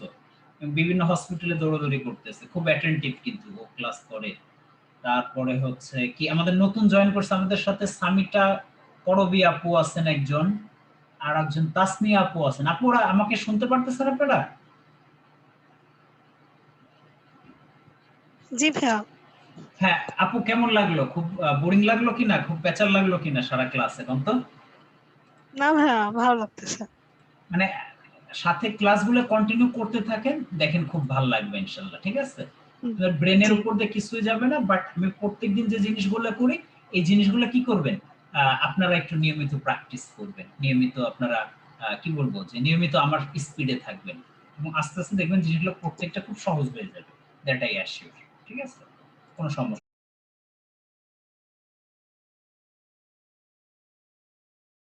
বিভিন্ন হসপিটালে দৌড়াদৌড়ি করতেছে, খুব অ্যাটেনটিভ কিন্তু ও ক্লাস করে। তারপরে হচ্ছে কি আমাদের নতুন জয়েন করছে আমাদের সাথে সামিটা করবি আপু আছেন একজন, আর একজন তাসনিয়া আপু আছেন। আপুরা আমাকে শুনতে পারতেছেন আপনারা? জি ভাইয়া। হ্যাঁ আপু, কেমন লাগলো? খুব বোরিং লাগলো কিনা, খুব পেঁচাল লাগলো কিনা সারা ক্লাস? এখন তো না ভাইয়া, ভালো লাগতেছে। মানে সাথে ক্লাসগুলো কন্টিনিউ করতে থাকেন, দেখেন খুব ভালো লাগবে ইনশাআল্লাহ, ঠিক আছে? আপনার ব্রেনের উপর দিয়ে কিছুই যাবে না, বাট আমি প্রত্যেকদিন যে জিনিসগুলো করি, এই জিনিসগুলো কি করবেন, আপনারা একটু নিয়মিত প্র্যাকটিস করবেন, নিয়মিত আপনারা কি বলবো যে নিয়মিত আমার স্পিডে থাকবেন, এবং আস্তে আস্তে দেখবেন জিনিসগুলো প্রত্যেকটা খুব সহজ হয়ে যাবে। দ্যাট আই অ্যাসিওর, ঠিক আছে? কোনো সমস্যা